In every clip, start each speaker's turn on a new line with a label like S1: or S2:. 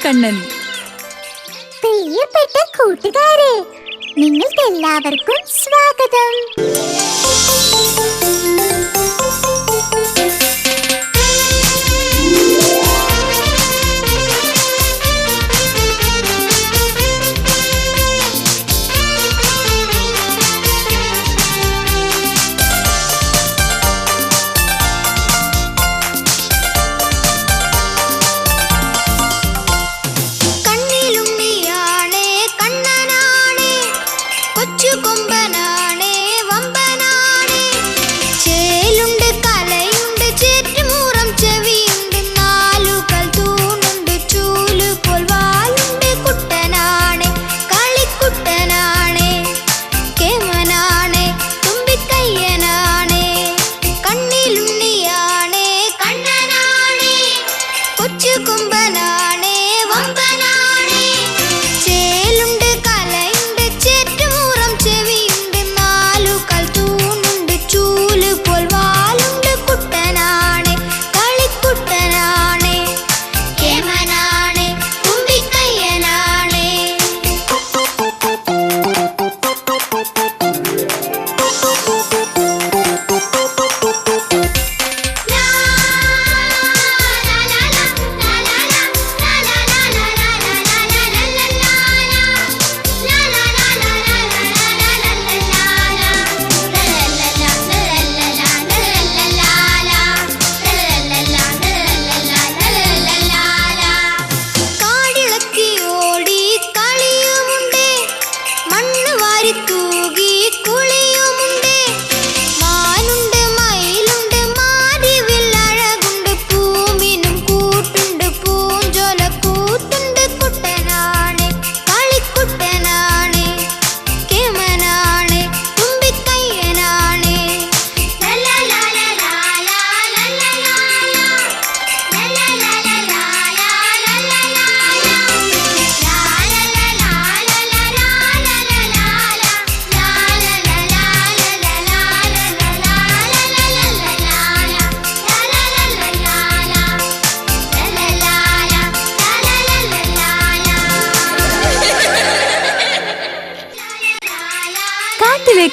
S1: കണ്ണൻ.
S2: പ്രിയപ്പെട്ട കൂട്ടുകാരെ, നിങ്ങൾക്കെല്ലാവർക്കും സ്വാഗതം.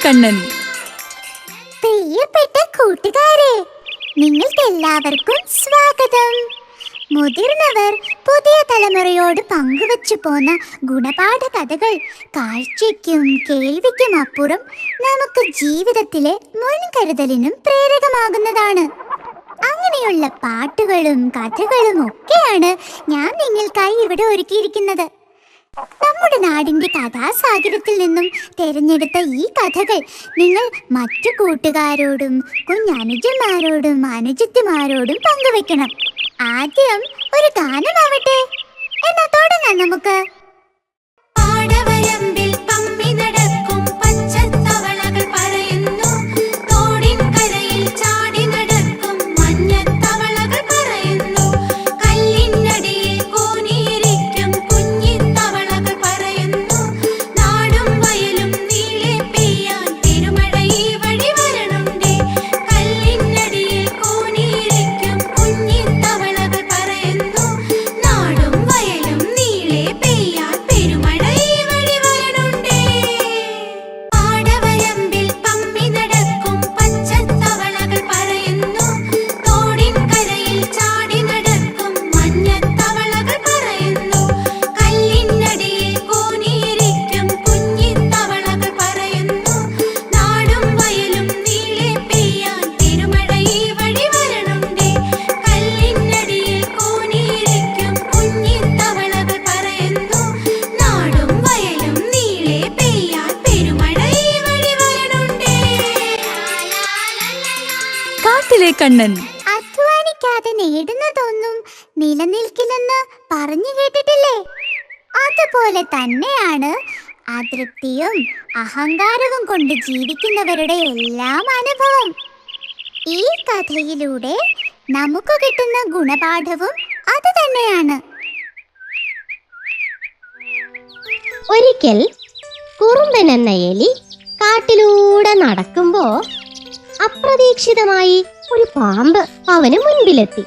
S1: കണ്ണൻ.
S2: പ്രിയപ്പെട്ട കൂട്ടുകാരെ, നിങ്ങൾക്കെല്ലാവർക്കും സ്വാഗതം. മുതിർന്നവർ പുതിയ തലമുറയോട് പങ്കുവച്ചു പോന്ന ഗുണപാഠ കഥകൾ കാഴ്ചയ്ക്കും കേൾവിക്കും അപ്പുറം നമുക്ക് ജീവിതത്തിലെ മുൻകരുതലിനും പ്രേരകമാകുന്നതാണ്. അങ്ങനെയുള്ള പാട്ടുകളും കഥകളും ഒക്കെയാണ് ഞാൻ നിങ്ങൾക്കായി ഇവിടെ ഒരുക്കിയിരിക്കുന്നത്. നമ്മുടെ നാടിന്റെ കഥാസാഗരത്തിൽ നിന്നും തിരഞ്ഞെടുത്ത ഈ കഥകൾ നിങ്ങൾ മറ്റു കൂട്ടുകാരോടും കുഞ്ഞനുജന്മാരോടും അനുജത്തിമാരോടും പങ്കുവെക്കണം. ആദ്യം ഒരു ഗാനമാവട്ടെ. എന്നാ തുടങ്ങാം നമുക്ക്.
S1: കണ്ണൻ.
S2: അധ്വാനിക്കാതെ നേടുന്നതൊന്നും നിലനിൽക്കില്ലെന്ന് പറഞ്ഞു കേട്ടിട്ടില്ലേ? അതുപോലെ തന്നെയാണ് അതൃപ്തിയും അഹങ്കാരവും കൊണ്ട് ജീവിക്കുന്നവരുടെ എല്ലാം അനുഭവം. ഈ കഥയിലൂടെ നമുക്ക് കിട്ടുന്ന ഗുണപാഠവും അത് തന്നെയാണ്.
S3: ഒരിക്കൽ കുറുമ്പൻ എന്ന എലി കാട്ടിലൂടെ നടക്കുമ്പോ അപ്രതീക്ഷിതമായി ഒരു പാമ്പ് അവന് മുൻപിലെത്തി.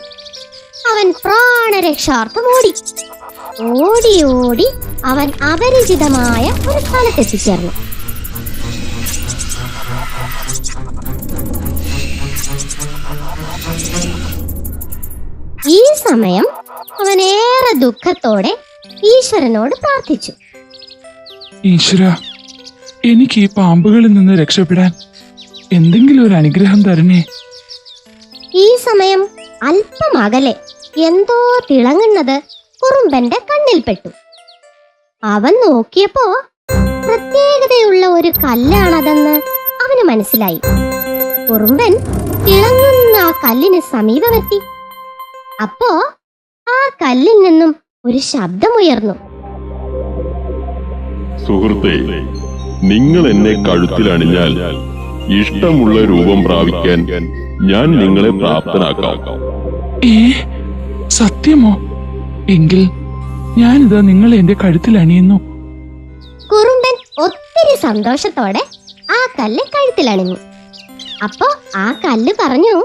S3: അവൻ പ്രാണരക്ഷാർത്ഥം ഓടി. ഓടി ഓടി അവൻ അപരിചിതമായ ഒരു സ്ഥലത്തെത്തിച്ചേർന്നു. ഈ സമയം അവൻ ഏറെ ദുഃഖത്തോടെ ഈശ്വരനോട് പ്രാർത്ഥിച്ചു.
S4: ഈശ്വര, എനിക്ക് ഈ പാമ്പുകളിൽ നിന്ന് രക്ഷപ്പെടാൻ എന്തെങ്കിലും ഒരു അനുഗ്രഹം തരണേ.
S3: ഈ സമയം അല്പം അകലെ എന്തോ തിളങ്ങുന്നത് കുറുമ്പന്റെ കണ്ണിൽപ്പെട്ടു. അവൻ നോക്കിയപ്പോ പ്രത്യേകതയുള്ള ഒരു കല്ലാണതെന്ന് അവന് മനസ്സിലായി. കുറുമ്പൻ തിളങ്ങുന്ന ആ കല്ലിന് സമീപമെത്തി. അപ്പോ ആ കല്ലിൽ നിന്നും ഒരു ശബ്ദമുയർന്നു.
S5: സുഹൃത്തേ, നിങ്ങൾ എന്നെ കഴുത്തിൽ അണിഞ്ഞാൽ ഇഷ്ടമുള്ള രൂപം പ്രാപിക്കാൻ ഞാൻ നിങ്ങളെ പ്രാപ്തനാക്കാം.
S4: സത്യമോ? എങ്കിൽ ഞാനിതാ നിങ്ങളെ എന്റെ കഴുത്തിൽ അണിയുന്നു.
S3: കുറുമ്പൻ ഒത്തിരി സന്തോഷത്തോടെ ആ കല്ല് കഴുത്തിലണിഞ്ഞു. അപ്പോ ആ കല്ല് പറഞ്ഞു,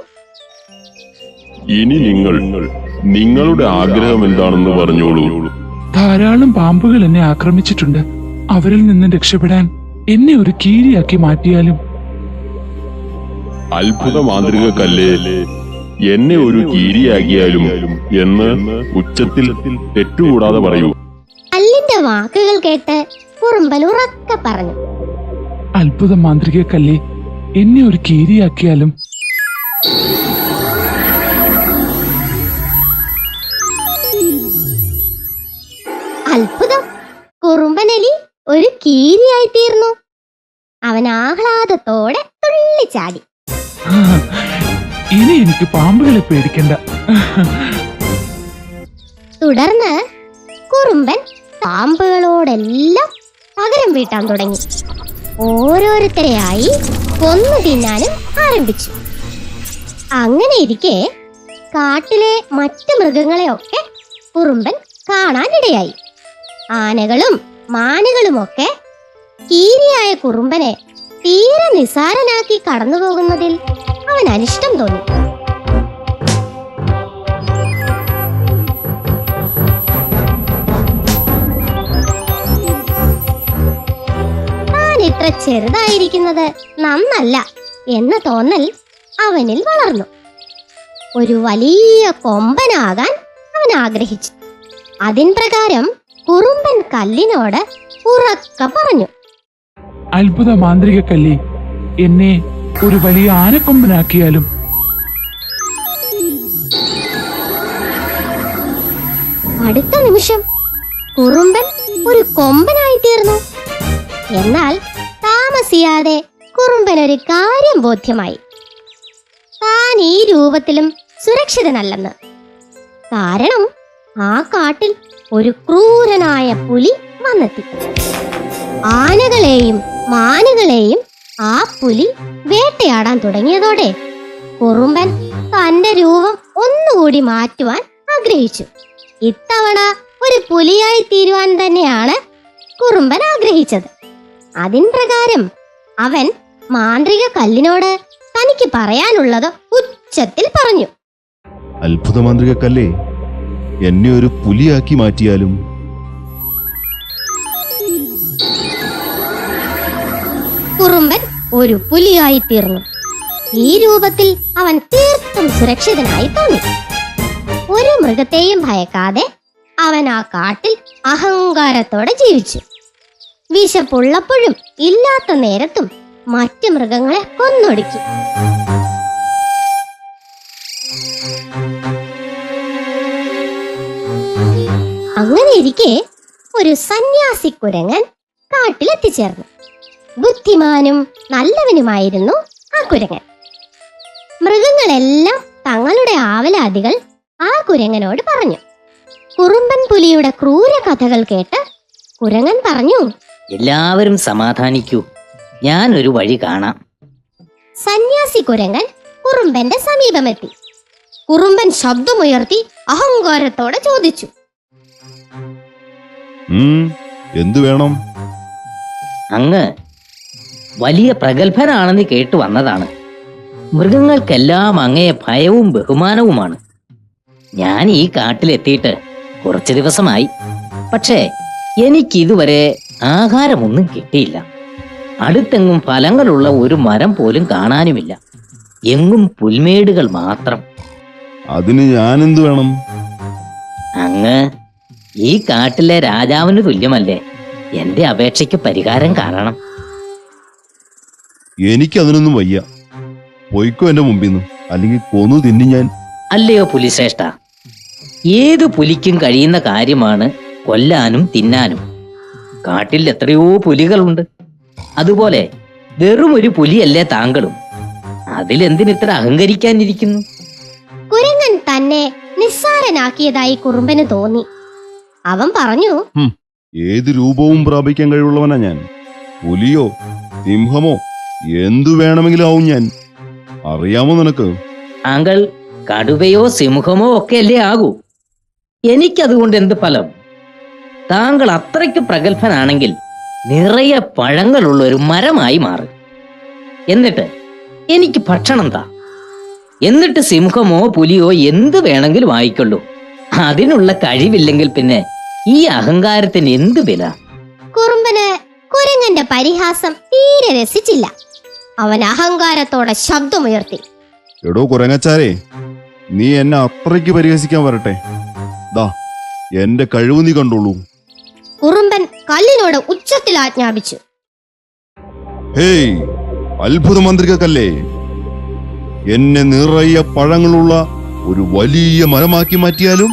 S5: ഇനി നിങ്ങളുടെ ആഗ്രഹം എന്താണെന്ന് പറഞ്ഞോളൂ.
S4: ധാരാളം പാമ്പുകൾ എന്നെ ആക്രമിച്ചിട്ടുണ്ട്. അവരിൽ നിന്ന് രക്ഷപ്പെടാൻ എന്നെ ഒരു കീരിയാക്കി മാറ്റിയാലും.
S5: അത്ഭുത മാന്ത്രിക കല്ലേ, എന്നെ ഒരു കീരിയാക്കിയാലും എന്ന് ഉച്ചത്തിൽ തെറ്റുകൂടാതെ പറയൂ.
S3: കല്ലിന്റെ വാക്കുകൾ കേട്ട് കുറുമ്പൻ ഉറക്കെ പറഞ്ഞു.
S4: അത്ഭുത മാന്ത്രിക കല്ലേ, എന്നെ ഒരു കീരിയാക്കിയാലും.
S3: അത്ഭുതം! കുറുമ്പനെലി ഒരു കീരിയായി തീർന്നു. അവൻ ആഹ്ലാദത്തോടെ തുള്ളിച്ചാടി.
S4: ഇനി എനിക്ക് പാമ്പുകളെ പേടിക്കണ്ട.
S3: തുടർന്ന് കുറുമ്പൻ പാമ്പുകളോടെല്ലാം പകരം വീട്ടാൻ തുടങ്ങി. ഓരോരുത്തരെയായി കൊന്നു തിന്നാനും ആരംഭിച്ചു. അങ്ങനെ ഇരിക്കെ കാട്ടിലെ മറ്റു മൃഗങ്ങളെയൊക്കെ കുറുമ്പൻ കാണാനിടയായി. ആനകളും മാനുകളുമൊക്കെ കീരിയായ കുറുമ്പനെ തീരെ നിസാരനാക്കി കടന്നു പോകുന്നതിൽ അവൻ അനിഷ്ടം തോന്നി. താൻ ഇത്ര ചെറുതായിരിക്കുന്നത് നന്നല്ല എന്ന തോന്നൽ അവനിൽ വളർന്നു. ഒരു വലിയ കൊമ്പനാകാൻ അവൻ ആഗ്രഹിച്ചു. അതിൻ പ്രകാരം കുറുമ്പൻ കല്ലിനോട് ഉറക്കെ പറഞ്ഞു,
S4: അത്ഭുത മാന്ത്രിക കല്ലേ, എന്നെ ഒരു വലിയ ആനക്കൊമ്പനാക്കിയാലും.
S3: അടുത്ത നിമിഷം കുറുമ്പൻ ഒരു കൊമ്പനായി തീർന്നു. എന്നാൽ താമസിയാതെ കുറുമ്പൻ ഒരു കാര്യം ബോധ്യമായി. താൻ ഈ രൂപത്തിലും സുരക്ഷിതനല്ലെന്ന്. കാരണം ആ കാട്ടിൽ ഒരു ക്രൂരനായ പുലി വന്നെത്തി. ആനകളെയും മാനുകളെയും ആ പുലി വേട്ടയാടാൻ തുടങ്ങിയതോടെ കുറുമ്പൻ തന്റെ രൂപം ഒന്നുകൂടി മാറ്റുവാൻ ആഗ്രഹിച്ചു. ഇത്തവണ ഒരു പുലിയായി തീരുവാൻ തന്നെയാണ് കുറുമ്പൻ ആഗ്രഹിച്ചത്. അതിൻ പ്രകാരം അവൻ മാന്ത്രിക കല്ലിനോട് തനിക്ക് പറയാനുള്ളത് ഉച്ചത്തിൽ പറഞ്ഞു.
S6: അത്ഭുത മാന്ത്രിക കല്ലേ, എന്നെ ഒരു പുലിയാക്കി മാറ്റിയാലും.
S3: കുറുമ്പൻ ഒരു പുലിയായി തീർന്നു. ഈ രൂപത്തിൽ അവൻ തീർത്തും സുരക്ഷിതനായി തോന്നി. ഒരു മൃഗത്തെയും ഭയക്കാതെ അവൻ ആ കാട്ടിൽ അഹങ്കാരത്തോടെ ജീവിച്ചു. വിശപ്പുള്ളപ്പോഴും ഇല്ലാത്ത നേരത്തും മറ്റു മൃഗങ്ങളെ കൊന്നൊടുക്കി. അങ്ങനെ ഇരിക്കെ ഒരു സന്യാസി കുരങ്ങൻ കാട്ടിലെത്തിച്ചേർന്നു. ബുദ്ധിമാനും നല്ലവനുമായിരുന്നു ആ കുരങ്ങൻ. മൃഗങ്ങളെല്ലാം തങ്ങളുടെ ആവലാതികൾ ആ കുരങ്ങനോട് പറഞ്ഞു. കുറുമ്പൻ പുലിയുടെ ക്രൂര കഥകൾ കേട്ട് കുരങ്ങൻ പറഞ്ഞു,
S7: എല്ലാവരും സമാധാനിക്കൂ, ഞാൻ ഒരു വഴി കാണാം.
S3: സന്യാസി കുരങ്ങൻ കുറുമ്പന്റെ സമീപമെത്തി. കുറുമ്പൻ ശബ്ദമുയർത്തി അഹങ്കാരത്തോടെ ചോദിച്ചു,
S6: എന്തു വേണം?
S7: അങ്ങ് വലിയ പ്രഗത്ഭനാണെന്ന് കേട്ടു വന്നതാണ്. മൃഗങ്ങൾക്കെല്ലാം അങ്ങയെ ഭയവും ബഹുമാനവുമാണ്. ഞാൻ ഈ കാട്ടിലെത്തിയിട്ട് കുറച്ചു ദിവസമായി. പക്ഷേ എനിക്കിതുവരെ ആഹാരമൊന്നും കിട്ടിയില്ല. അടുത്തെങ്ങും ഫലങ്ങളുള്ള ഒരു മരം പോലും കാണാനുമില്ല. എങ്ങും പുൽമേടുകൾ മാത്രം.
S6: അതിന് ഞാനെന്ത് വേണം?
S7: അങ്ങ് ഈ കാട്ടിലെ രാജാവിന് തുല്യമല്ലേ? എന്റെ അപേക്ഷയ്ക്ക് പരിഹാരം കാണണം.
S6: എനിക്കതിനൊന്നും വയ്യ. പൊയ്ക്കോ എന്റെ മുമ്പിൽ നിന്ന്, അല്ലെങ്കിൽ കൊന്നു തിന്നി ഞാൻ.
S7: അല്ലയോ പുലിശ്രേഷ്ഠ, ഏതു പുലിക്കും കഴിയുന്ന കാര്യമാണ് കൊല്ലാനും തിന്നാനും. കാട്ടിൽ എത്രയോ പുലികളുണ്ട്. അതുപോലെ വെറും ഒരു പുലിയല്ലേ താങ്കളും? അതിലെന്തിനിത്ര അഹങ്കരിക്കാനിരിക്കുന്നു?
S3: കുരങ്ങൻ തന്നെ നിസ്സാരനാക്കിയതായി കുറുമ്പന് തോന്നി. അവൻ പറഞ്ഞു,
S6: ഏത് രൂപവും പ്രാപിക്കാൻ കഴിവുള്ളവനാ ഞാൻ. പുലിയോ സിംഹമോ എന്തു വേണമെങ്കിലും ആവും ഞാൻ. അറിയാമോ നിനക്ക്?
S7: താങ്കൾ കടുവയോ സിംഹമോ ഒക്കെ അല്ലേ ആകൂ. എനിക്കതുകൊണ്ട് എന്ത് ഫലം? താങ്കൾ അത്രയ്ക്ക് പ്രഗത്ഭനാണെങ്കിൽ നിറയെ പഴങ്ങളുള്ള ഒരു മരമായി മാറും. എന്നിട്ട് എനിക്ക് ഭക്ഷണം താ. എന്നിട്ട് സിംഹമോ പുലിയോ എന്ത് വേണമെങ്കിലും ആയിക്കൊള്ളൂ. അതിനുള്ള കഴിവില്ലെങ്കിൽ പിന്നെ ഈ അഹങ്കാരത്തിന് എന്ത് വില?
S3: കുറുമ്പന് കുരങ്ങന്റെ പരിഹാസം തീരെ രസിച്ചില്ല. അവൻ അഹങ്കാരത്തോടെ ശബ്ദമുയർത്തി,
S6: എടോ കുരങ്ങച്ചാരേ, നീ എന്നെ അത്രയ്ക്ക് പരിഹസിക്കാൻ വരട്ടെ. ദാ എന്റെ കഴിവ് നീ കണ്ടോളൂ.
S3: കുറുമ്പൻ കല്ലിനോട് ഉച്ചത്തിൽ ആജ്ഞാപിച്ചു.
S6: ഹേയ് അത്ഭുത മാന്ത്രികക്കല്ലേ, എന്നെ നിറയെ പഴങ്ങളുള്ള ഒരു വലിയ മരമാക്കി മാറ്റിയാലും.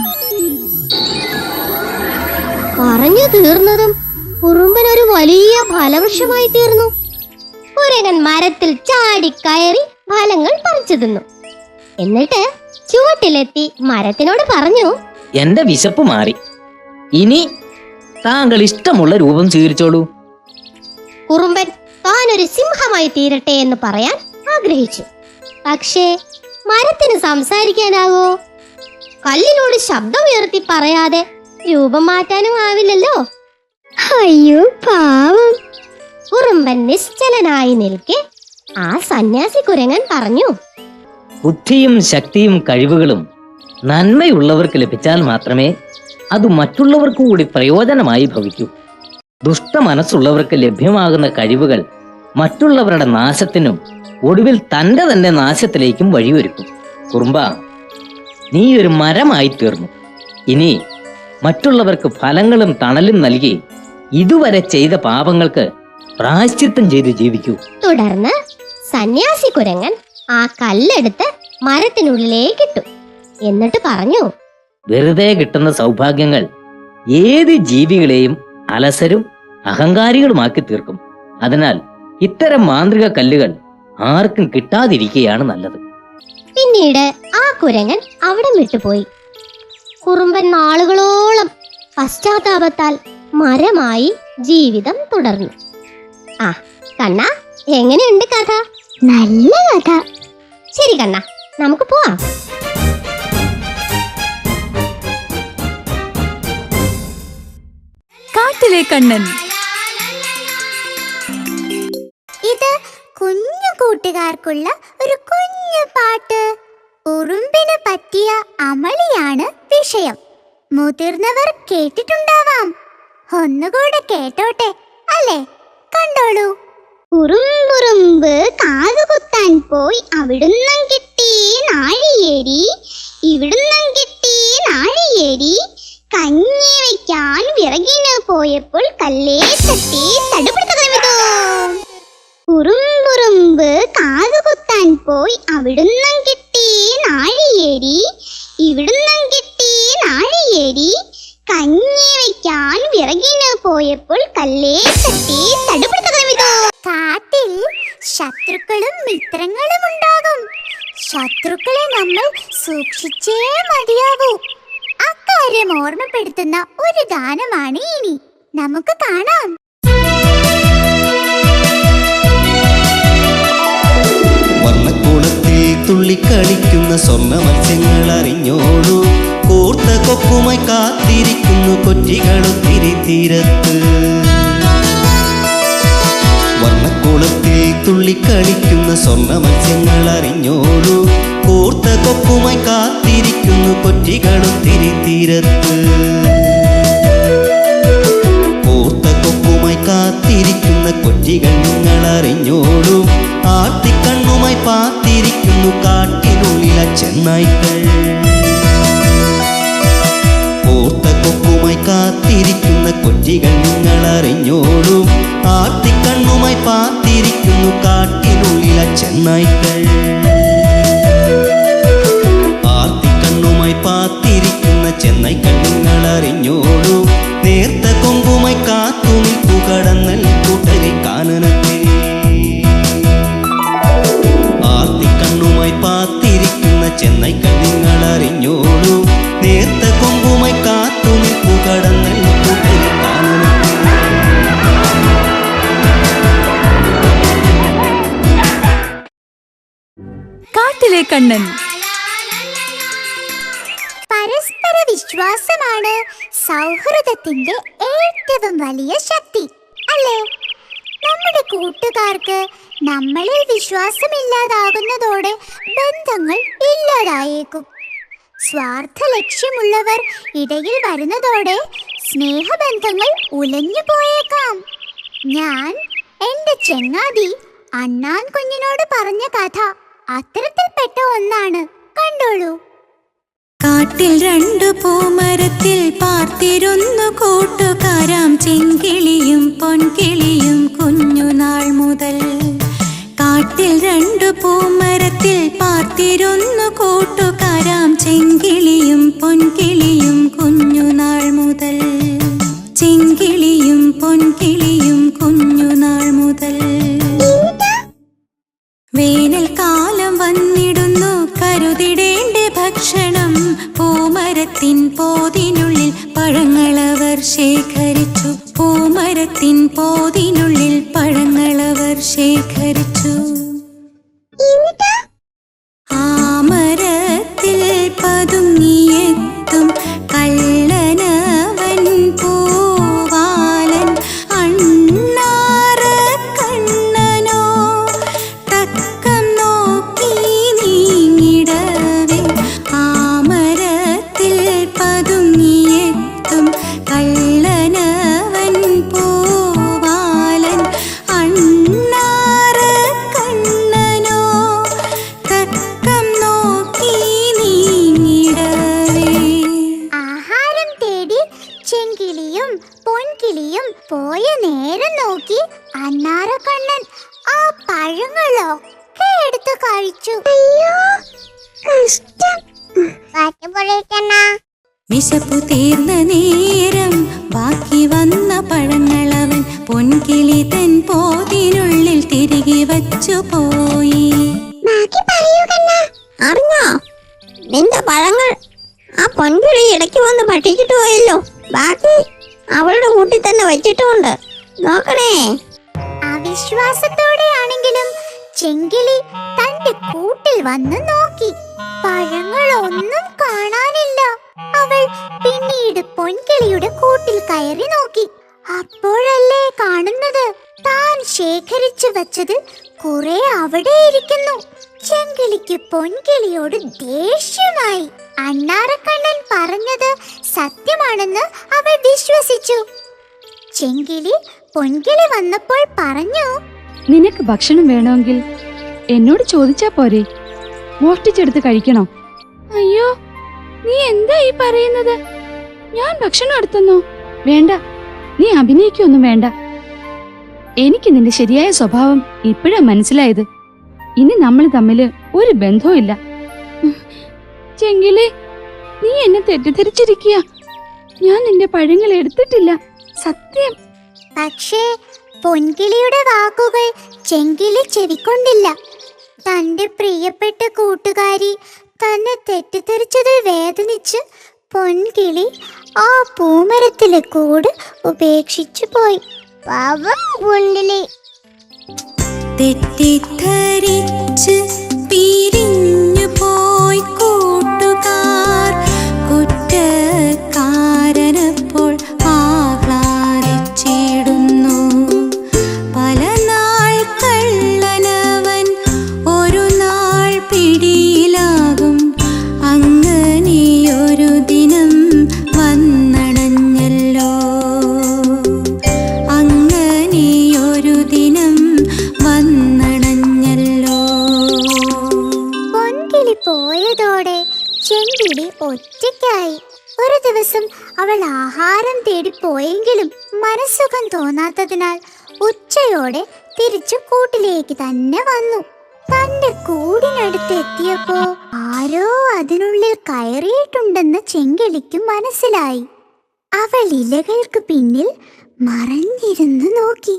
S3: പറഞ്ഞു തീർന്നതും കുറുമ്പൻ ഒരു വലിയ ഫലവൃക്ഷമായി തീർന്നു. കുരങ്ങൻ മരത്തിൽ ചാടിക്കയറി ഫലങ്ങൾ പറിച്ചു തിന്നു. എന്നിട്ട് ചുവട്ടിലെത്തി മരത്തിനോട് പറഞ്ഞു,
S7: എന്റെ വിശപ്പ് മാറി. ഇനി താങ്കൾ ഇഷ്ടമുള്ള രൂപം സ്വീകരിച്ചോളൂ.
S3: കുറുമ്പൻ താനൊരു സിംഹമായി തീരട്ടെ എന്ന് പറയാൻ ആഗ്രഹിച്ചു. പക്ഷേ മരത്തിന് സംസാരിക്കാനാവോ? കല്ലിനോട് ശബ്ദമുയർത്തി പറയാതെ രൂപം മാറ്റാനും ആവില്ലല്ലോ. അയ്യോ പാവം. കുറുമ്പൻ നിശ്ചലനായി നിൽക്കെ ആ സന്യാസി കുരങ്ങൻ പറഞ്ഞു,
S7: ബുദ്ധിയും ശക്തിയും കഴിവുകളും നന്മയുള്ളവർക്ക് ലഭിച്ചാൽ മാത്രമേ അത് മറ്റുള്ളവർക്ക് കൂടി പ്രയോജനമായി ഭവിക്കൂ. ദുഷ്ട മനസ്സുള്ളവർക്ക് ലഭ്യമാകുന്ന കഴിവുകൾ മറ്റുള്ളവരുടെ നാശത്തിനും ഒടുവിൽ തന്റെ തന്നെ നാശത്തിലേക്കും വഴിയൊരുക്കും. കുറുമ്പ, നീ ഒരു മരമായി തീർന്നു. ഇനി മറ്റുള്ളവർക്ക് ഫലങ്ങളും തണലും നൽകി ഇതുവരെ ചെയ്ത പാപങ്ങൾക്ക് പ്രായശ്ചിത്തം ചെയ്ത് ജീവിക്കൂ.
S3: തുടർന്ന് സന്യാസി കുരങ്ങൻ ആ കല്ലെടുത്ത് മരത്തിനുള്ളിലേക്കിട്ടു. എന്നിട്ട് പറഞ്ഞു,
S7: വെറുതെ കിട്ടുന്ന സൗഭാഗ്യങ്ങൾ ഏത് ജീവികളെയും അലസരും അഹങ്കാരികളുമാക്കി തീർക്കും. അതിനാൽ ഇത്തരം മാന്ത്രിക കല്ലുകൾ ആർക്കും കിട്ടാതിരിക്കുകയാണ് നല്ലത്.
S3: പിന്നീട് ആ കുരങ്ങൻ അവിടെ വിട്ടുപോയി. കുറുമ്പൻ നാളുകളോളം പശ്ചാത്താപത്താൽ മരമായി ജീവിതം തുടർന്നു. ആ കണ്ണ, എങ്ങനെയുണ്ട് കഥ?
S2: നല്ല കഥ.
S3: ശരി കണ്ണ, നമുക്ക് പോവാം.
S1: കാട്ടിലെ കണ്ണൻ.
S2: ഇത് കുഞ്ഞു കൂട്ടുകാർക്കുള്ള ഒരു കുഞ്ഞു പാട്ട്. ഉറുമ്പിന് പറ്റിയ അമളിയാണ് വിഷയം. മുതിർന്നവർ കേട്ടിട്ടുണ്ടാവാം. ഒന്നുകൂടെ കേട്ടോട്ടെ അല്ലേ? കണ്ടോളൂ.
S8: ഉറുമ്പുറുമ്പ് കാതുകുത്താൻ പോയി അവിടുന്നും കിട്ടി നാഴിയേരി, ഇവിടുന്നും കിട്ടി നാഴിയേരി, കഞ്ഞി വയ്ക്കാൻ വിറകിന് പോയപ്പോൾ കല്ലേ തട്ടി തടുപിടുത്തോ. ഉറുമ്പുറുമ്പ് കാതുകുത്താൻ പോയി അവിടുന്നും കിട്ടി നാഴിയേരി, ഇവിടുന്നും കിട്ടി നാഴിയേരി, കഞ്ഞി വയ്ക്കാൻ വിറകിന് പോയപ്പോൾ കല്ലേ തട്ടി തടുപിടുത്തോ.
S2: കാട്ടിൽ ശത്രുക്കളും മിത്രങ്ങളും ഉണ്ടാകും. ശത്രുക്കളെ നമ്മൾ സൂക്ഷിച്ചേ മതിയാകൂ. അക്കാര്യം ഓർമ്മപ്പെടുത്തുന്ന ഒരു ഗാനമാണ് ഇനി. നമുക്ക് കാണാം.
S9: വർണ്ണക്കൂടത്തിൽ തുള്ളിക്കളിക്കുന്ന സ്വർണ്ണ മത്സ്യങ്ങൾ അറിഞ്ഞോളൂ, കൂർത്ത കൊക്കുമായി കാത്തിരിക്കുന്നു കൊറ്റികളൊത്തിരി തീരത്ത്. വർണ്ണക്കൂടത്തിൽ തുള്ളിക്കളിക്കുന്ന സ്വർണ്ണ മത്സ്യങ്ങൾ അറിഞ്ഞോളൂ, കൂർത്ത കൊക്കുമായി കാത്തിരിക്കുന്നു കൊറ്റികളൊത്തിരി തീരത്ത്. കളിക്കുന്ന കൊച്ചികൾ നിങ്ങൾ അറിഞ്ഞോളൂ. ആർത്തിക്കണ്ണുമായി പാത്തിരിക്കുന്നു കാട്ടിനുള്ളിലെ ചെന്നായ്ക്കൾ. ആർത്തിക്കണ്ണുമായി പാത്തിരിക്കുന്ന ചെന്നായ്ക്കൾ നിങ്ങൾ അറിഞ്ഞോളൂ. നേർത്ത കൊമ്പുമായി കാത്തു നിൽക്കു കടന്നൽ കൂട്ടരിൽ കാനനത്തിൽ. ആർത്തിക്കണ്ണുമായി പാത്തിരിക്കുന്ന ചെന്നായ്ക്കൾ നിങ്ങൾ അറിഞ്ഞോളൂ. നേർത്ത കൊമ്പുമായി കാത്തു നിൽക്കു കടന്നൽ കൂട്ടരിൽ കാനനത്തിൽ.
S1: കാട്ടിലെ കണ്ണൻ.
S2: പരസ്പര വിശ്വാസമാണ് സൗഹൃദത്തിന്റെ ഏറ്റവും വലിയ ശക്തി, അല്ലേ? നമ്മുടെ കൂട്ടുകാർക്ക് നമ്മളിൽ വിശ്വാസമില്ലാതാകുന്നതോടെ ബന്ധങ്ങൾ ഇല്ലാതായേക്കും. സ്വാർത്ഥ ലക്ഷ്യമുള്ളവർ ഇടയിൽ വരുന്നതോടെ സ്നേഹബന്ധങ്ങൾ ഉലഞ്ഞു പോയേക്കാം. ഞാൻ എന്റെ ചെങ്ങാതി അണ്ണാൻ കുഞ്ഞിനോട് പറഞ്ഞ കഥ അത്തരത്തിൽപ്പെട്ട ഒന്നാണ്. കണ്ടോളൂ.
S1: കാട്ടിൽ രണ്ടു പൂമരത്തിൽ പാർത്തിരുന്നു കൂട്ടുകാരാം ചെങ്കിളിയും പൊൻകിളിയും കുഞ്ഞുനാൾ മുതൽ. കാട്ടിൽ രണ്ടു പൂമരത്തിൽ പാർത്തിരുന്നു കൂട്ടുകാരാം ചെങ്കിളിയും പൊൻകിളിയും കുഞ്ഞുനാൾ മുതൽ. ചെങ്കിളിയും പൊൻകിളിയും കുഞ്ഞുനാൾ മുതൽ. വേനൽക്കാലം വന്നിടുന്നു, കരുതിടേണ്ട ഭക്ഷണം. പൂമരത്തിൻ പോതിനുള്ളിൽ പഴങ്ങളവർ ശേഖരിച്ചു. പൂമരത്തിൻ പോതിനുള്ളിൽ പഴങ്ങളവർ ശേഖരിച്ചു. ആ മരത്തിൽ പതുങ്ങിയെത്തും കള്ളനവൻ പൂവാലൻ. അണ്ണാറ കണ്ണനോ തക്കം നോക്കി നീങ്ങിടവേ. ആ മരത്തിൽ പതുങ്ങിയെത്തും കള്ളനവൻ പൂവാലൻ. അണ്ണാറ കണ്ണനോ തക്കം നോക്കി നീങ്ങിടവേ.
S2: ആഹാരം തേടി ചെങ്കിളിയും പൊൻകിളിയും പോയ നേരം നോക്കി അണ്ണാറക്കണ്ണൻ ആ പഴങ്ങളൊക്കെ എടുത്ത് കഴിച്ചു. അയ്യോ, കഷ്ടം.
S1: വിശപ്പു തീർന്ന നേരം ബാക്കി വന്ന പഴങ്ങളവൻ പൊൻകിളി തൻ പോതിനുള്ളിൽ തിരികെ വച്ചു പോയി.
S8: അറിഞ്ഞോ, നിന്റെ പഴങ്ങൾ ആ പൊൻകിളി ഇടയ്ക്ക് വന്ന് ഭക്ഷിച്ചിട്ട് പോയല്ലോ. ബാക്കി അവളുടെ കൂട്ടിൽ തന്നെ വെച്ചിട്ടുമുണ്ട്. നോക്കണേ.
S2: അവിശ്വാസത്തോടെയാണെങ്കിലും ചെങ്കിളി തന്റെ കൂട്ടിൽ വന്ന് നോക്കി. പഴങ്ങളൊന്നും കാണാനില്ല. അവൾ പിന്നീട് പൊൻകിളിയുടെ കൂട്ടിൽ കയറി നോക്കി. അപ്പോഴല്ലേ കാണുന്നത് താൻ ശേഖരിച്ചു വച്ചത് കുറെ അവിടെ ഇരിക്കുന്നു. ചെങ്കിളിക്ക് പൊൻകിളിയോട് ദേഷ്യമായി. അണ്ണാറക്കണ്ണൻ പറഞ്ഞത് സത്യമാണെന്ന് അവൾ വിശ്വസിച്ചു. ചെങ്കിളി പൊൻകിളി വന്നപ്പോൾ പറഞ്ഞു,
S1: നിനക്ക് ഭക്ഷണം വേണമെങ്കിൽ എന്നോട് ചോദിച്ചാ പോരെ, മോഷ്ടിച്ചെടുത്ത് കഴിക്കണോ? അയ്യോ, നീ എന്താ ഈ പറയുന്നത്? ഞാൻ ഭക്ഷണം എടുത്തെന്നോ? വേണ്ട, നീ അഭിനയിക്കൊന്നും വേണ്ട. എനിക്ക് നിന്റെ ശരിയായ സ്വഭാവം ഇപ്പോഴാ മനസ്സിലായത്. ഇനി നമ്മൾ തമ്മില് ഒരു ബന്ധവും ഇല്ല. ചെങ്കിലേ, നീ എന്നെ തെറ്റിദ്ധരിച്ചിരിക്കുക. ഞാൻ നിന്റെ പഴങ്ങൾ എടുത്തിട്ടില്ല, സത്യം.
S2: പക്ഷേ പൊൻകിളിയുടെ വാക്കുകൾ ചെങ്കിളി ചെവിക്കൊണ്ടില്ല. തന്റെ പ്രിയപ്പെട്ട കൂട്ടുകാരി തന്നെ തെറ്റിദ്ധരിച്ചതിൽ വേദനിച്ച് പൊൻകിളി ആ പൂമരത്തിലെ കൂട് ഉപേക്ഷിച്ചു പോയി. പാവം പൊൻകിളി.
S1: തെറ്റിദ്ധരിച്ച് പിരിഞ്ഞു പോയി കൂട്ടുകാർ. കുറ്റക്കാരനപ്പോൾ ആഹ്ലാദിച്ചിടുന്നു. പല നാൾ കള്ളനവൻ ഒരു നാൾ പിടിയിലാകും. അങ്ങനെയൊരു ദിനം വന്നണഞ്ഞല്ലോ. അങ്ങനെയൊരു ദിനം വന്നണഞ്ഞല്ലോ.
S2: ആഹാരം തേടി പോയെങ്കിലും മനസ്സുഖം തോന്നാത്തതിനാൽ ഉച്ചയോടെ തിരിച്ചു കൂട്ടിലേക്ക് തന്നെ വന്നു. തന്റെ കൂടിനടുത്ത് എത്തിയപ്പോ ആരോ അതിനുള്ളിൽ കയറിയിട്ടുണ്ടെന്ന് ചെങ്കിളിക്ക് മനസ്സിലായി. അവൾ ഇലകൾക്ക് പിന്നിൽ മറഞ്ഞിരുന്നു നോക്കി.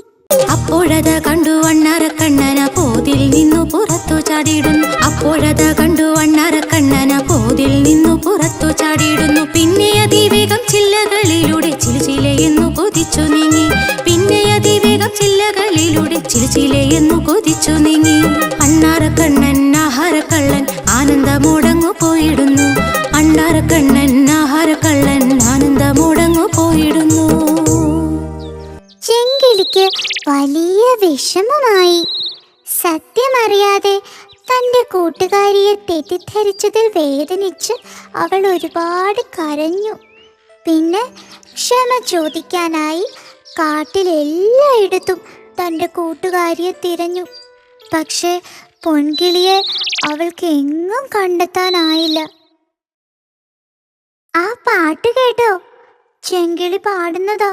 S10: അപ്പോഴത് കണ്ടു വണ്ണാരക്കണ്ണന പോതിൽ നിന്നു പുറത്തു ചാടിയിടുന്നു. അപ്പോഴത് കണ്ടു വണ്ണാരക്കണ്ണന പോതിൽ നിന്നു പുറത്തു ചാടിയിടുന്നു. പിന്നെ അതിവേഗം ചില്ലകളിലൂടെ ചിലുചിലയെന്നു കൊതിച്ചു നീങ്ങി. പിന്നെ അതിവേഗം ചില്ലകളിലൂടെ ചിലുചിലയെന്നു കൊതിച്ചു നീങ്ങി. അണ്ണാരക്കണ്ണൻ ആഹാരക്കള്ളൻ ആനന്ദമോടങ്ങു പോയിടുന്നു. അണ്ണാരക്കണ്ണൻ ആഹാരക്കള്ളൻ ആനന്ദമോടങ്ങു പോയിടുന്നു.
S2: ചെങ്കിളിക്ക് വലിയ വിഷമമായി. സത്യമറിയാതെ തന്റെ കൂട്ടുകാരിയെ തെറ്റിദ്ധരിച്ചതിൽ വേദനിച്ച് അവൾ ഒരുപാട് കരഞ്ഞു. പിന്നെ ക്ഷമ ചോദിക്കാനായി കാട്ടിലെല്ലായിടത്തും തന്റെ കൂട്ടുകാരിയെ തിരഞ്ഞു. പക്ഷെ പൊൻകിളിയെ അവൾക്ക് എങ്ങും കണ്ടെത്താനായില്ല. ആ പാട്ട് കേട്ടോ? ചെങ്കിളി പാടുന്നതാ.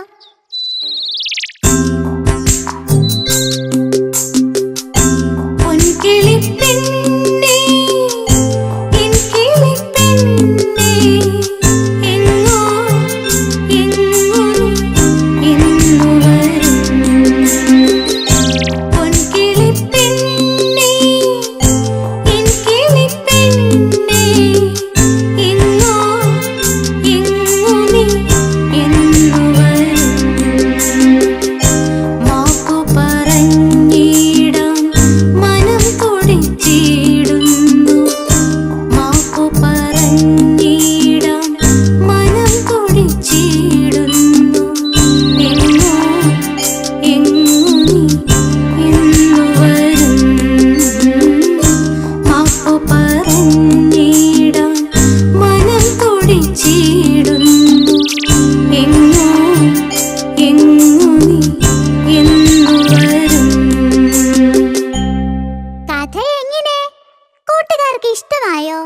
S2: ഇഷ്ടമായോ?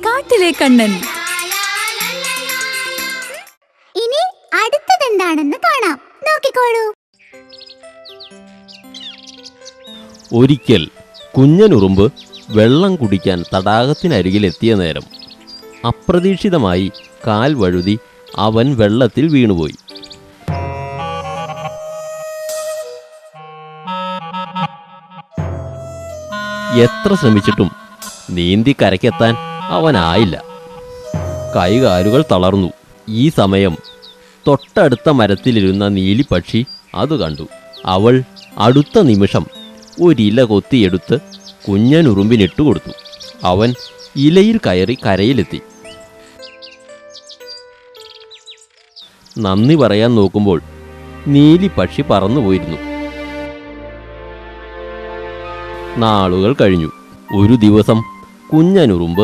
S1: കാട്ടിലെ കണ്ണൻ.
S2: ഇനി അടുത്തതെന്താണെന്ന് കാണാം. നോക്കിക്കോളൂ.
S11: ഒരിക്കൽ കുഞ്ഞനുറുമ്പ് വെള്ളം കുടിക്കാൻ തടാകത്തിനരികിലെത്തിയ നേരം അപ്രതീക്ഷിതമായി കാൽ വഴുതി അവൻ വെള്ളത്തിൽ വീണുപോയി. എത്ര ശ്രമിച്ചിട്ടും നീന്തി കരയ്ക്കെത്താൻ അവനായില്ല. കൈകാലുകൾ തളർന്നു. ഈ സമയം തൊട്ടടുത്ത മരത്തിലിരുന്ന നീലിപ്പക്ഷി അത് കണ്ടു. അവൾ അടുത്ത നിമിഷം ഒരില കൊത്തിയെടുത്ത് കുഞ്ഞനുറുമ്പിനിട്ടു കൊടുത്തു. അവൻ ഇലയിൽ കയറി കരയിലെത്തി. നന്ദി പറയാൻ നോക്കുമ്പോൾ നീലിപ്പക്ഷി പറന്നുപോയിരുന്നു. നാളുകൾ കഴിഞ്ഞു. ഒരു ദിവസം കുഞ്ഞനുറുമ്പ്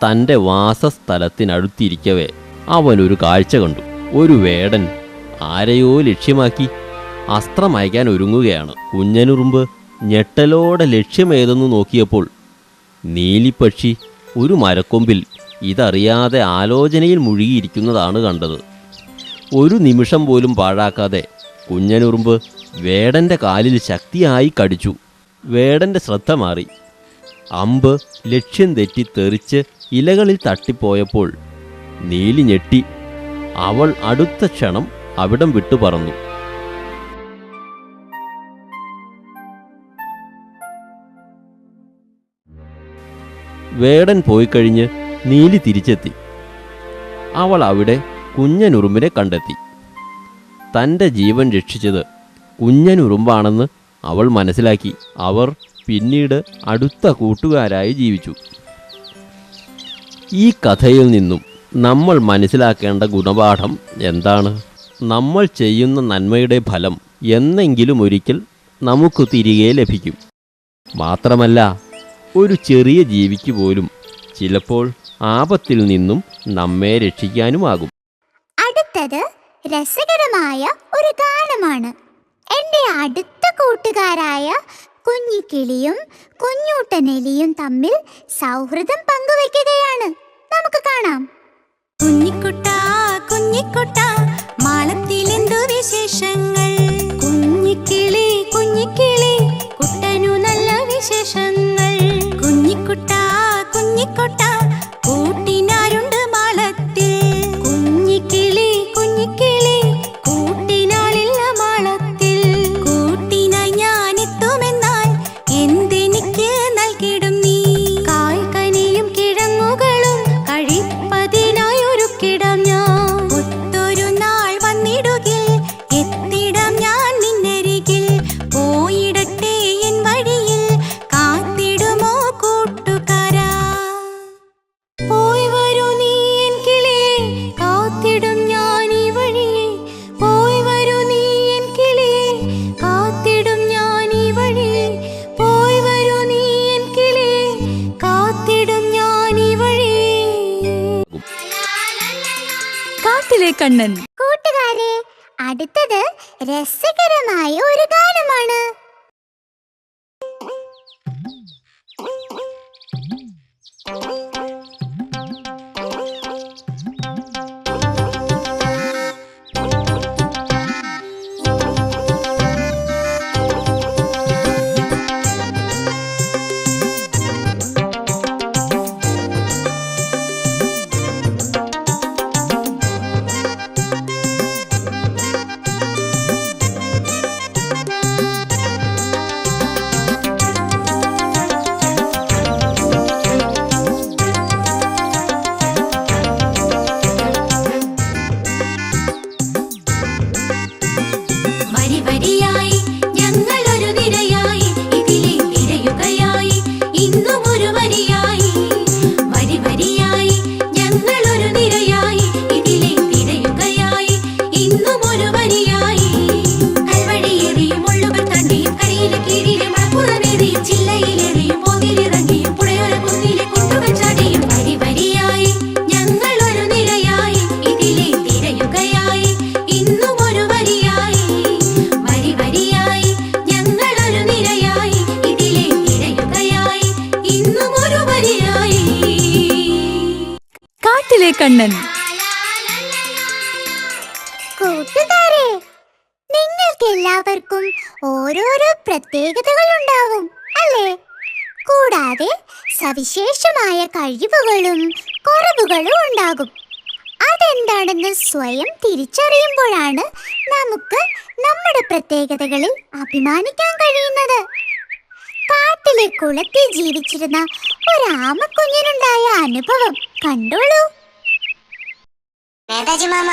S11: തൻ്റെ വാസസ്ഥലത്തിനടുത്തിരിക്കവേ അവനൊരു കാഴ്ച കണ്ടു. ഒരു വേടൻ ആരെയോ ലക്ഷ്യമാക്കി അസ്ത്രമയക്കാൻ ഒരുങ്ങുകയാണ്. കുഞ്ഞനുറുമ്പ് ഞെട്ടലോടെ ലക്ഷ്യമേതെന്ന് നോക്കിയപ്പോൾ നീലിപ്പക്ഷി ഒരു മരക്കൊമ്പിൽ ഇതറിയാതെ ആലോചനയിൽ മുഴുകിയിരിക്കുന്നതാണ് കണ്ടത്. ഒരു നിമിഷം പോലും പാഴാക്കാതെ കുഞ്ഞനുറുമ്പ് വേടൻ്റെ കാലിൽ ശക്തിയായി കടിച്ചു. വേടൻ്റെ ശ്രദ്ധ മാറി. അമ്പ് ലക്ഷ്യം തെറ്റി തെറിച്ച് ഇലകളിൽ തട്ടിപ്പോയപ്പോൾ നീലി ഞെട്ടി. അവൾ അടുത്ത ക്ഷണം അവിടം വിട്ടു പറന്നു. വേടൻ പോയിക്കഴിഞ്ഞ് നീലി തിരിച്ചെത്തി. അവൾ അവിടെ കുഞ്ഞനുറുമ്പിനെ കണ്ടെത്തി. തൻ്റെ ജീവൻ രക്ഷിച്ചത് കുഞ്ഞനുറുമ്പാണെന്ന് അവൾ മനസ്സിലാക്കി. അവർ പിന്നീട് അടുത്ത കൂട്ടുകാരായി ജീവിച്ചു. ഈ കഥയിൽ നിന്നും നമ്മൾ മനസ്സിലാക്കേണ്ട ഗുണപാഠം എന്താണ്? നമ്മൾ ചെയ്യുന്ന നന്മയുടെ ഫലം എന്നെങ്കിലും ഒരിക്കൽ നമുക്ക് തിരികെ ലഭിക്കും. മാത്രമല്ല, ഒരു ചെറിയ ജീവിക്ക് പോലും ചിലപ്പോൾ ആപത്തിൽ നിന്നും നമ്മെ രക്ഷിക്കാനുമാകും.
S2: അടുത്തത് രസകരമായ ഒരു ഗാനമാണ്. എൻ്റെ അടുത്ത കൂട്ടുകാരായ കുഞ്ഞിക്കിളിയും കുഞ്ഞൂട്ടനെലിയും തമ്മിൽ സൗഹൃദം പങ്കുവയ്ക്കുകയാണ്. നമുക്ക് കാണാം.
S10: കുഞ്ഞിക്കുട്ടാ കുഞ്ഞിക്കുട്ടാ മാളത്തിലെന്തു വിശേഷങ്ങൾ? കുഞ്ഞിക്കിളി കുഞ്ഞിക്കിളി കുട്ടനു നല്ല വിശേഷങ്ങൾ. കുഞ്ഞിക്കുട്ടാ കുഞ്ഞിക്കുട്ടാ കൂട്ടിനാരുണ്ട് മാളത്തിൽ? കുഞ്ഞിക്കിളി കുഞ്ഞിക്കിളി കൂട്ടിനാളില്ല മാളത്തിൽ. കൂട്ടിനായി ഞാൻ എത്തുമെന്നാൽ എന്തെനിക്ക് നൽകിടും നീ? കായ്കനിയും കിഴങ്ങുകളും കഴിപ്പതിനായി ഒരുക്കിടാം ഞാൻ. ഒത്തൊരു നാൾ വന്നിടുകിൽ എത്തിടാം ഞാൻ നിന്നരികിൽ. പോയിടട്ടെ എൻ വഴിയിൽ കാത്തിടുമോ കൂട്ടുകാരാ? പോയി വരൂ നീ എൻ കിളിയെ കാത്തിടും ഞാൻ ഈ വഴിയെ. പോയി വരൂ നീ എൻ കിളിയെ കാത്തിടും ഞാൻ ഈ വഴിയെ. പോയി വരൂ നീ എൻ കിളിയെ കാത്തിടും ഞാൻ ഈ വഴിയെ.
S1: കാട്ടിലെ കണ്ണൻ.
S2: കൂട്ടുകാരെ, അടുത്തത് രസകരമായ ഒരു ഗാനമാണ്.
S10: വരി വരിയായി ഞങ്ങളൊരു നിരയായി ഇതിലെ തിരയുകയായി ഇന്നും ഒരു വരിയായി. വരി വരിയായി ഞങ്ങളൊരു നിരയായി ഇതിലെ തിരയുകയായി ഇന്നും ഒരു വരിയായി. കൽവഴിയേറിയും മുള്ളുകൾ തണ്ടിയും കരിയിലെ കീഴിലെ മണപ്പുറമേറിയും ചില്ലയിലേറിയും പോതിലിറങ്ങിയും പുഴയോര കുന്നിലെ കുണ്ടുകൾ ചാടിയും. വരി വരിയായി ഞങ്ങളൊരു നിരയായി ഇതിലെ തിരയുകയായി ഇന്നും ഒരു വരിയായി. വരി വരിയായി ഞങ്ങളൊരു നിരയായി ഇതിലെ തിരയുകയായി ഇന്നും ഒരു വരിയായി.
S1: കാട്ടിലെ കണ്ണൻ.
S2: കൂട്ടുകാരെ, നിങ്ങൾക്ക് എല്ലാവർക്കും ഓരോരോ പ്രത്യേകതകൾ ഉണ്ടാവും അല്ലേ? കൂടാതെ സവിശേഷമായ കഴിവുകളും കുറവുകളും ഉണ്ടാകും. അതെന്താണെന്ന് സ്വയം തിരിച്ചറിയുമ്പോഴാണ് നമുക്ക് നമ്മുടെ പ്രത്യേകതകളിൽ അഭിമാനിക്കാൻ കഴിയുന്നത്. കാട്ടിലെ കുളത്തിൽ ജീവിച്ചിരുന്ന ഒരു ആമക്കുഞ്ഞിനുണ്ടായ അനുഭവം കണ്ടോളൂ.
S8: നേതാജി മാമ,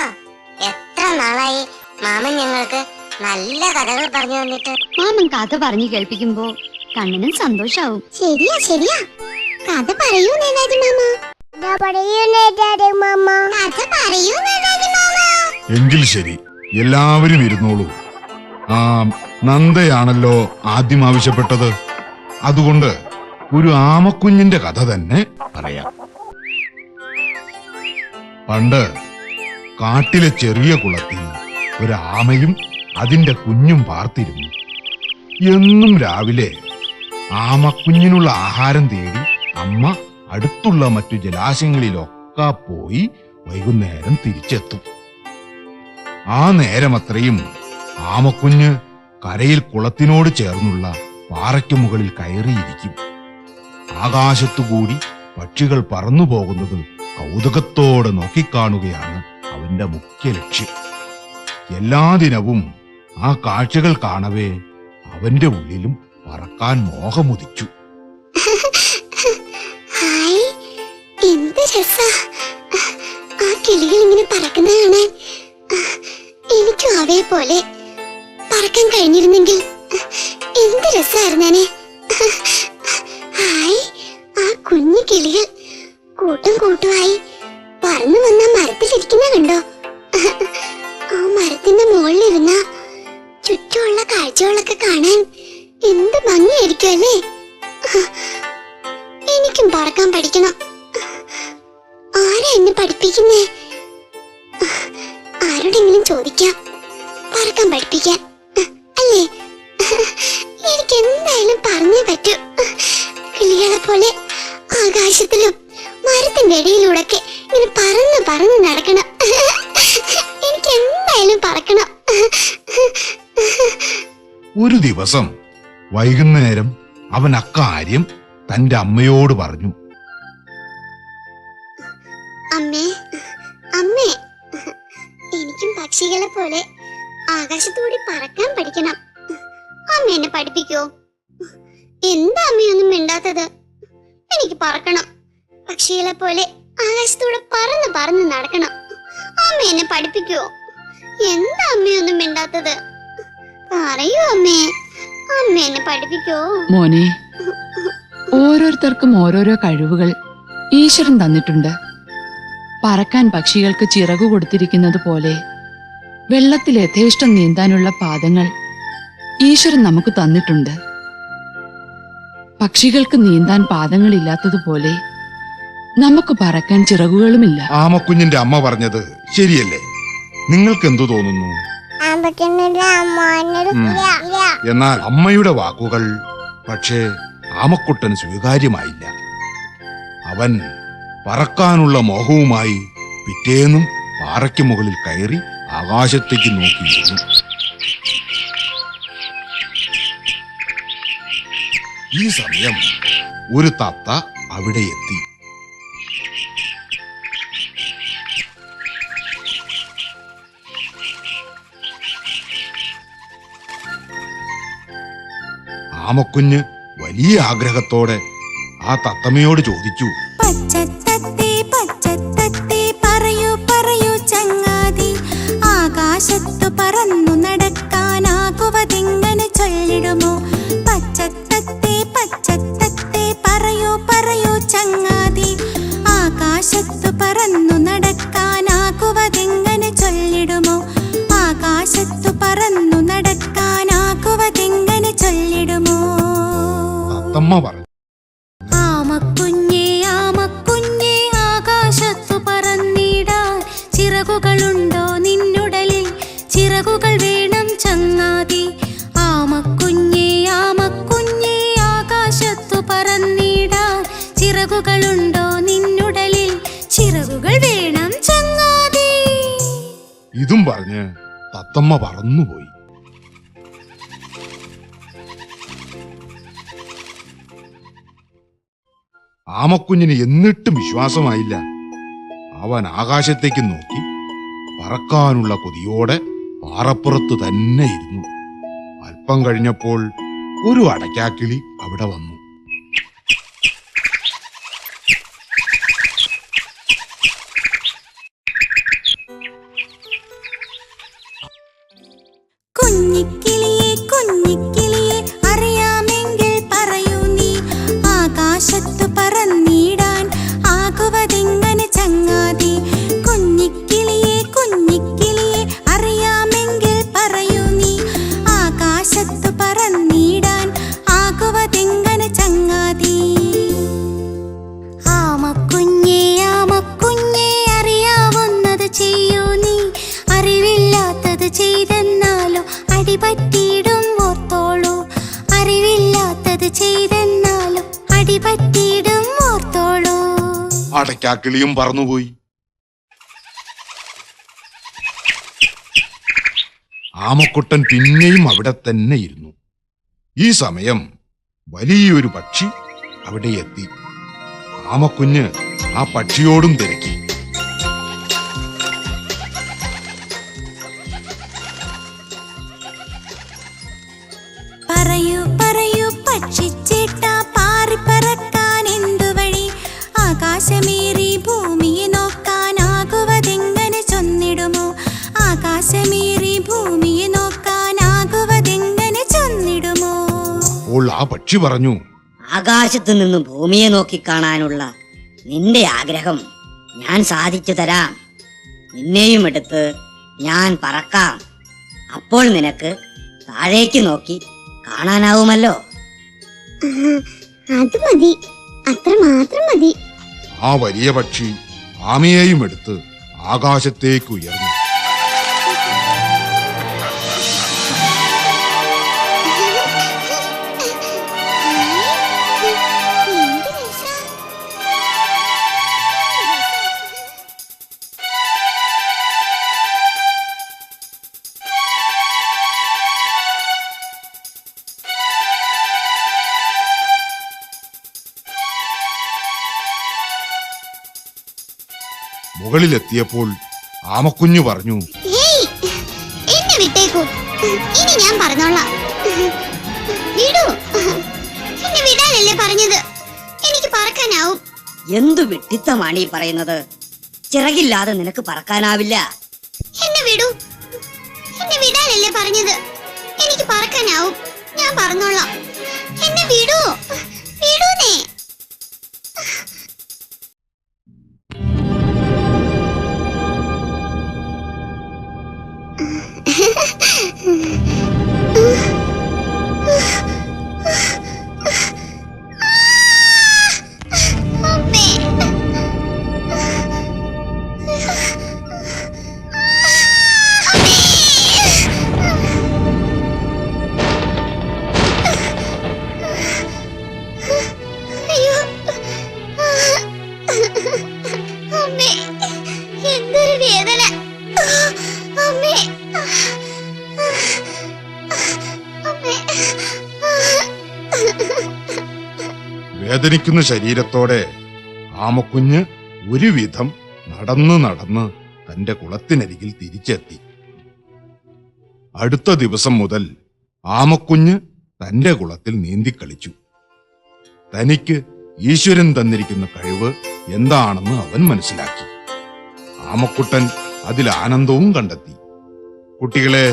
S8: എത്ര നാളായി മാമൻ ഞങ്ങൾക്ക് നല്ല കഥകൾ പറഞ്ഞു തന്നിട്ട്.
S3: മാമൻ കഥ പറഞ്ഞു കേൾപ്പിക്കുമ്പോ കണ്ണനും സന്തോഷാവും.
S2: ശരിയാ ശരിയാ, കഥ പറയൂ നേതാജി മാമ. കഥ പറയൂ നേതാജി മാമ. കഥ പറയൂ നേതാജി മാമ.
S12: എങ്കിൽ ശരി, എല്ലാവരും ഇരുന്നോളൂ. നന്ദയാണല്ലോ ആദ്യം ആവശ്യപ്പെട്ടത്. അതുകൊണ്ട് ഒരു ആമക്കുഞ്ഞിന്റെ കഥ തന്നെ പറയാം. പണ്ട് കാട്ടിലെ ചെറിയ കുളത്തിൽ ഒരു ആമയും അതിന്റെ കുഞ്ഞും പാർത്തിരുന്നു. എന്നും രാവിലെ ആമക്കുഞ്ഞിനുള്ള ആഹാരം തേടി അമ്മ അടുത്തുള്ള മറ്റു ജലാശയങ്ങളിലൊക്കെ പോയി വൈകുന്നേരം തിരിച്ചെത്തും. ആ നേരമത്രയും ആമക്കുഞ്ഞ് കരയിൽ കുളത്തിനോട് ചേർന്നുള്ള പാറയ്ക്ക് മുകളിൽ കയറിയിരിക്കും. ആകാശത്തുകൂടി പക്ഷികൾ പറന്നു പോകുന്നത് കൗതുകത്തോടെ നോക്കിക്കാണുകയാണ് അവന്റെ മുഖ്യ ലക്ഷ്യം. എല്ലാ ദിനവും ആ കാഴ്ചകൾ കാണവേ അവന്റെ ഉള്ളിലും പറക്കാൻ മോഹമുദിച്ചു.
S2: ഹായ്, എന്ത് രസാ ആ കിളികൾ ഇങ്ങനെ പറക്കുന്ന കാണാൻ. എനിക്കും അവയെ പോലെ പറക്കാൻ കഴിഞ്ഞിരുന്നെങ്കിൽ എന്ത് രസായിരുന്നേനെ. ഹായ്, ആ കുഞ്ഞു കിളികൾ കൂട്ടം കൂട്ടുമായി പറന്നു വന്ന മരത്തിലിരിക്കുന്ന കണ്ടോ? ആ മരത്തിന്റെ മുകളിലിരുന്ന ചുറ്റുമുള്ള കാഴ്ചകളൊക്കെ കാണാൻ എന്ത് ഭംഗിയായിരിക്കും അല്ലേ. എനിക്കും പറക്കാൻ പഠിക്കണം. ആരാ എന്നെ പഠിപ്പിക്കുന്നേ? ആരോടെങ്കിലും ചോദിക്കാം, പറക്കാൻ പഠിപ്പിക്കാൻ അല്ലേ? എനിക്ക് എന്തായാലും പറഞ്ഞേ പറ്റൂ. കിളികളെ പോലെ ആകാശത്തിലും മരത്തിന്റെ ഇടയിലൂടെ ഇങ്ങനെ പറന്ന് പറന്ന്
S12: ഒരു ദിവസം വൈകുന്നേരം അവൻ അക്കാര്യം തന്റെ അമ്മയോട് പറഞ്ഞു.
S2: അമ്മേ അമ്മേ, എനിക്കും പക്ഷികളെ പോലെ ആകാശത്തൂടെ പറക്കാൻ പഠിക്കണം. അമ്മ എന്നെ പഠിപ്പിക്കോ? എന്താ അമ്മയൊന്നും മിണ്ടാത്തത്? എനിക്ക് പറക്കണം, പക്ഷികളെ പോലെ ആകാശത്തൂടെ പറന്ന് പറന്ന് നടക്കണം. അമ്മ എന്നെ പഠിപ്പിക്കോ? എന്താ അമ്മയൊന്നും മിണ്ടാത്തത്? പറയൂ അമ്മേ, അമ്മ എന്നെ പഠിപ്പിക്കോ?
S1: മോനെ, ഓരോരുത്തർക്കും ഓരോരോ കഴിവുകൾ ഈശ്വരൻ തന്നിട്ടുണ്ട്. പറക്കാൻ പക്ഷികൾക്ക് ചിറകു കൊടുത്തിരിക്കുന്നത് പോലെ വെള്ളത്തിൽ യഥേഷ്ടം നീന്താനുള്ള പാദങ്ങൾ ഈശ്വരൻ നമുക്ക് തന്നിട്ടുണ്ട്. പക്ഷികൾക്ക് നീന്താൻ പാദങ്ങളില്ലാത്തതുപോലെ നമുക്ക് പറക്കാൻ ചിറകുകളുമില്ല.
S12: ആമക്കുഞ്ഞിന്റെ അമ്മ പറഞ്ഞത് ശരിയല്ലേ? നിങ്ങൾക്ക് എന്തു തോന്നുന്നു? എന്നാൽ അമ്മയുടെ വാക്കുകൾ പക്ഷേ ആമക്കുട്ടന് സ്വീകാര്യമായില്ല. അവൻ പറക്കാനുള്ള മോഹവുമായി പിറ്റേന്നും പാറയ്ക്ക് മുകളിൽ കയറി ആകാശത്തേക്ക് നോക്കിയിരുന്നു. ഈ സമയം ഒരു തത്ത അവിടെ എത്തി. ആമക്കുഞ്ഞ് വലിയ ആഗ്രഹത്തോടെ ആ തത്തമ്മയോട് ചോദിച്ചു.
S10: പച്ചത്തത്തേ പച്ചത്തത്തേ പറയൂ പറയൂ ചങ്ങാതി, ആകാശത്തു പറന്നു നടക്കാനാകുവതെങ്ങനെ ചൊല്ലിടുമോ? പച്ചത്തത്തേ പച്ചത്തത്തേ പറയൂ പറയൂ ചങ്ങാതി, ആകാശത്തു പറന്നു നടക്കാനാകുവതെങ്ങനെ ചൊല്ലിടുമോ? ആകാശത്തു പറന്നു നടക്കാനാകുവതെങ്ങനെ ചൊല്ലിടുമോ?
S12: തത്തമ്മ പറഞ്ഞു.
S10: ആമക്കുഞ്ഞേ ആമക്കുഞ്ഞേ, ആകാശത്തു പറന്നിടാൻ ചിറകുകളുണ്ടോ നിന്നുടലിൽ? ചിറകുകൾ വേണം ചങ്ങാതി. ആമക്കുഞ്ഞേ ആമക്കുഞ്ഞേ, ആകാശത്തു പറന്നിടാൻ ചിറകുകളുണ്ടോ നിന്നുടലിൽ? ചിറകുകൾ വേണം ചങ്ങാതി.
S12: ഇതും പറഞ്ഞ് തത്തമ്മ പറന്നുപോയി. ആമക്കുഞ്ഞിന് എന്നിട്ടും വിശ്വാസമായില്ല. അവൻ ആകാശത്തേക്ക് നോക്കി പറക്കാനുള്ള കൊതിയോടെ പാറപ്പുറത്ത് തന്നെ ഇരുന്നു. അല്പം കഴിഞ്ഞപ്പോൾ ഒരു അടയ്ക്കാക്കിളി അവിടെ വന്നു.
S10: കുഞ്ഞിക്കിളിയെ കുഞ്ഞിക്കിളിയെ, അറിയാമെങ്കിൽ പറയൂ നീ, ആകാശത്തു പറന്നിടാൻ ആകുവതെങ്ങനെ ചങ്ങാതി? കുഞ്ഞിക്കിളിയെ കുഞ്ഞിക്കിളിയെ, അറിയാമെങ്കിൽ പറയൂ നീ, ആകാശത്തു പറന്നിടാൻ ആകുവതെങ്ങനെ ചങ്ങാതി? ആമക്കുഞ്ഞേ ആമക്കുഞ്ഞേ, അറിയാവുന്നത് ചെയ്യൂ നീ, അറിവില്ലാത്തത് ചെയ്തെന്നാലോ അടിപറ്റിയിടും ഓർത്തോളൂ. അറിവില്ലാത്തത് ചെയ്തെന്നാലോ അടിപറ്റിയിടും ഓർത്തോളൂ.
S12: അടയ്ക്കാക്കിളിയും പറന്നുപോയി. ആമക്കുട്ടൻ പിന്നെയും അവിടെ തന്നെ ഇരുന്നു. ഈ സമയം വലിയൊരു പക്ഷി അവിടെ എത്തി. ആമക്കുഞ്ഞ് ആ പക്ഷിയോടും തിരക്കി.
S10: പറയൂ പറയൂ പക്ഷിച്ചേട്ടാ, പാറിപ്പറക്കാൻ എന്തു വഴി? ആകാശമേറി ഭൂമിയെ നോക്കാനാകുവതെങ്ങനെ ചൊന്നിടുമോ? ആകാശമേറി ഭൂമിയെ നോക്കാനാകുവതെങ്ങനെ ചൊന്നിടുമോ?
S12: അപ്പോൾ ആ പക്ഷി പറഞ്ഞു.
S13: ആകാശത്തു നിന്നും ഭൂമിയെ നോക്കിക്കാണാനുള്ള നിന്റെ ആഗ്രഹം ഞാൻ സാധിച്ചു തരാം. നിന്നെയും എടുത്ത് ഞാൻ പറക്കാം. അപ്പോൾ നിനക്ക് താഴേക്ക് നോക്കി കാണാനാവുമല്ലോ.
S2: അത് മതി, അത്ര മാത്രം മതി.
S12: ആ വലിയ പക്ഷി ആമയെയും എടുത്ത് ആകാശത്തേക്ക് ഉയർന്നു. മുകളിലെത്തിയപ്പോൾ ആമക്കുഞ്ഞു പറഞ്ഞു,
S2: ഹേയ്, എന്നെ വിട്ടേക്കൂ. ഇനി ഞാൻ പറഞ്ഞോളാം. വിടൂ. എന്നെ വിടാനല്ലേ പറഞ്ഞത്? എനിക്ക് പറക്കാനാവും.
S13: എന്തു വിട്ടിത്തമാണ് ഈ പറയുന്നത്? ചിറകില്ലാതെ നിനക്ക് പറക്കാനാവില്ല.
S2: എന്നെ വിടൂ. എന്നെ വിടാനല്ലേ പറഞ്ഞത്? എനിക്ക് പറക്കാനാവും. ഞാൻ പറഞ്ഞോളാം. എന്നെ വിടൂ. വിടൂന്നേ. അമ്മേ. അയ്യോ. അമ്മേ, എന്തൊരു വേദന. അമ്മേ. അമ്മേ.
S12: വേദനിക്കുന്ന ശരീരത്തോടെ ആമക്കുഞ്ഞ് ഒരുവിധം നടന്ന് തന്റെ കുളത്തിനരികിൽ തിരിച്ചെത്തി. അടുത്ത ദിവസം മുതൽ ആമക്കുഞ്ഞ് തന്റെ കുളത്തിൽ നീന്തിക്കളിച്ചു. തനിക്ക് ഈശ്വരൻ തന്നിരിക്കുന്ന കഴിവ് എന്താണെന്ന് അവൻ മനസ്സിലാക്കി. ആമക്കുട്ടൻ അതിൽ ആനന്ദവും കണ്ടെത്തി. കുട്ടികളെ,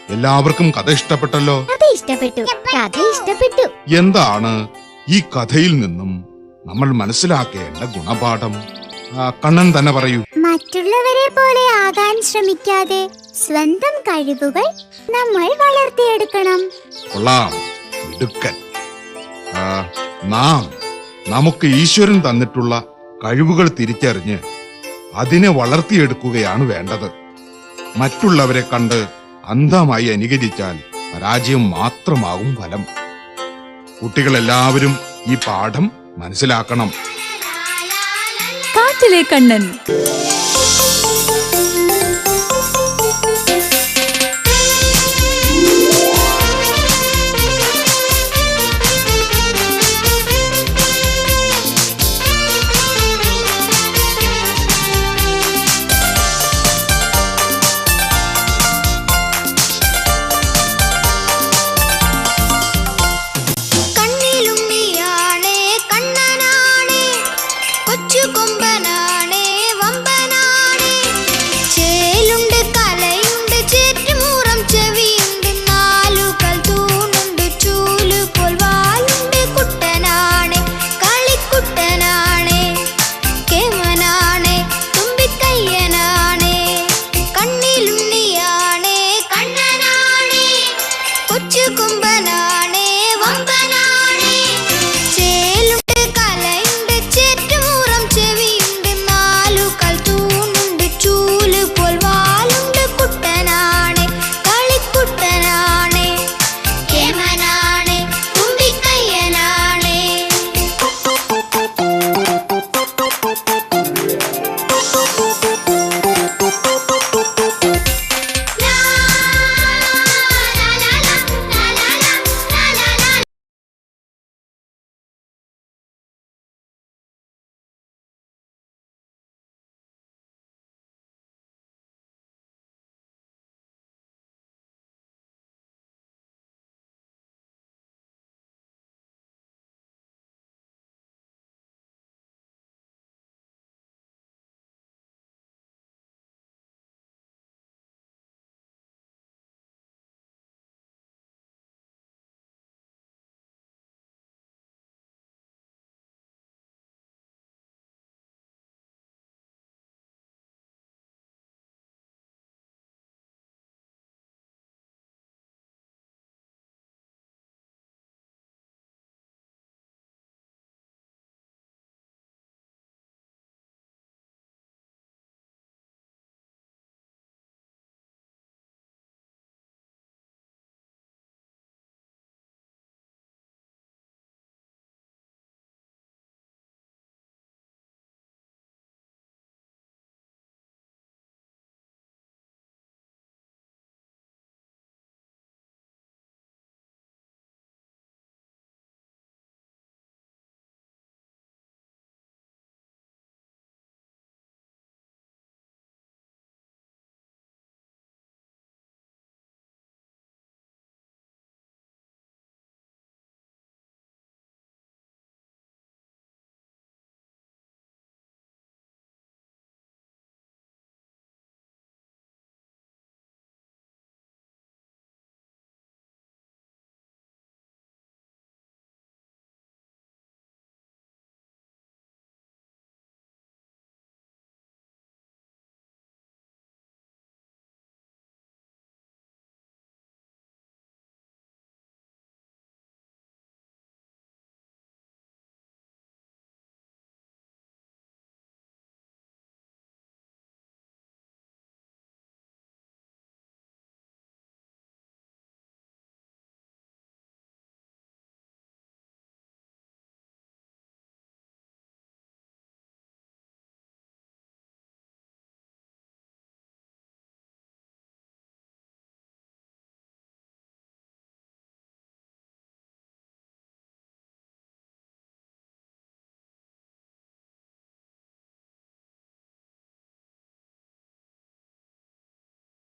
S12: എല്ലാവർക്കും കഥ ഇഷ്ടപ്പെട്ടല്ലോ.
S3: കഥ ഇഷ്ടപ്പെട്ടു.
S12: എന്താണ് ഈ കഥയിൽ നിന്നും നമ്മൾ മനസ്സിലാക്കേണ്ട ഗുണപാഠം? കണ്ണൻ തന്നെ പറയൂ.
S2: മറ്റുള്ളവരെ പോലെ ആകാൻ ശ്രമിക്കാതെ സ്വന്തം കഴിവുകൾ നമ്മൾ വളർത്തിയെടുക്കണം.
S12: കൊള്ളാം, മിടുക്കൻ. നാം നമുക്ക് ഈശ്വരൻ തന്നിട്ടുള്ള കഴിവുകൾ തിരിച്ചറിഞ്ഞ് അതിനെ വളർത്തിയെടുക്കുകയാണ് വേണ്ടത്. മറ്റുള്ളവരെ കണ്ട് അന്ധമായി അനുകരിച്ചാൽ പരാജയം മാത്രമാകും ഫലം. കുട്ടികളെല്ലാവരും ഈ പാഠം മനസ്സിലാക്കണം.
S1: കാട്ടിലെ കണ്ണൻ.